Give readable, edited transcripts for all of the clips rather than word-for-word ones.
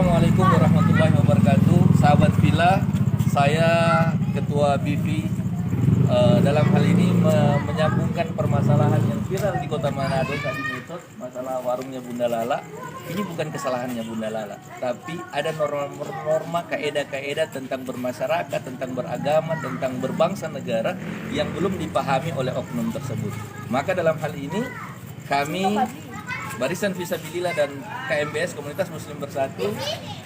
Assalamualaikum warahmatullahi wabarakatuh. Sahabat Villa, saya Ketua BIVI dalam hal ini menyambungkan permasalahan yang viral di Kota Manado tadi, masalah warungnya Bunda Lala. Ini bukan kesalahannya Bunda Lala, tapi ada norma-norma, kaedah-kaedah tentang bermasyarakat, tentang beragama, tentang berbangsa negara yang belum dipahami oleh oknum tersebut. Maka dalam hal ini kami Barisan Fisabilillah dan KMBS Komunitas Muslim Bersatu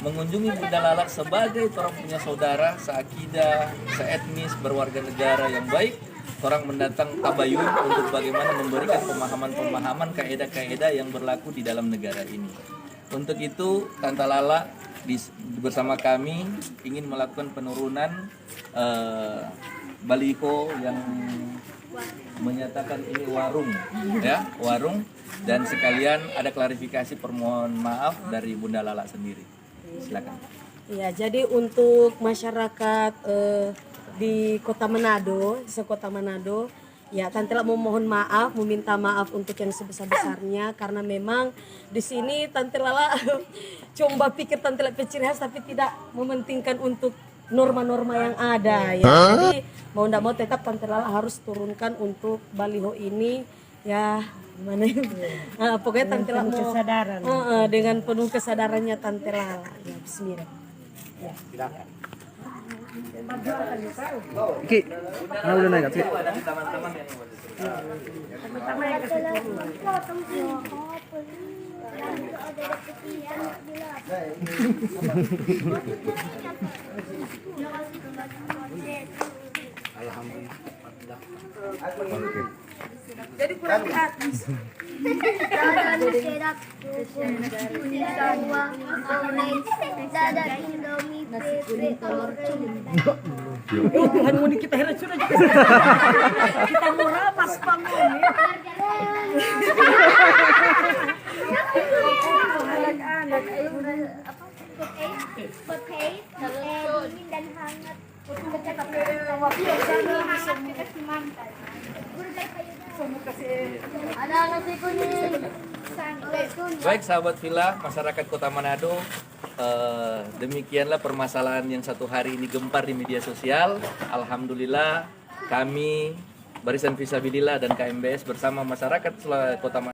mengunjungi Bunda Lala sebagai orang punya saudara, seakidah, seetnis, berwarga negara yang baik. Orang mendatang tabayun untuk bagaimana memberikan pemahaman-pemahaman kaedah-kaedah yang berlaku di dalam negara ini. Untuk itu Tante Lala bersama kami ingin melakukan penurunan baliho yang menyatakan ini warung, ya, warung, dan sekalian ada klarifikasi permohon maaf dari Bunda Lala sendiri. Silakan. Ya, jadi untuk masyarakat di Kota Manado, sekota Manado, ya Tante Lala memohon maaf, meminta maaf untuk yang sebesar-besarnya karena memang di sini Tante Lala coba pikir Tante Lala ciri khas tapi tidak mementingkan untuk norma-norma yang ada ya. Jadi mau tidak mau tetap Tante Lala harus turunkan untuk baliho ini ya, gimana ya? Pokoknya Tante Lala mau kesadaran. Dengan penuh kesadarannya Tante Lala. Ya, bismillah. Ya, silakan. Iki, udah naik sih. Jadi kurang di atas. Tuhan mau kita heran sudah kita mau ramas panggung ya. Anak-anak dingin dan hangat. Baik sahabat Villa, masyarakat Kota Manado, demikianlah permasalahan yang satu hari ini gempar di media sosial. Alhamdulillah kami Barisan Fisabilillah dan KMBS bersama masyarakat Kota Manado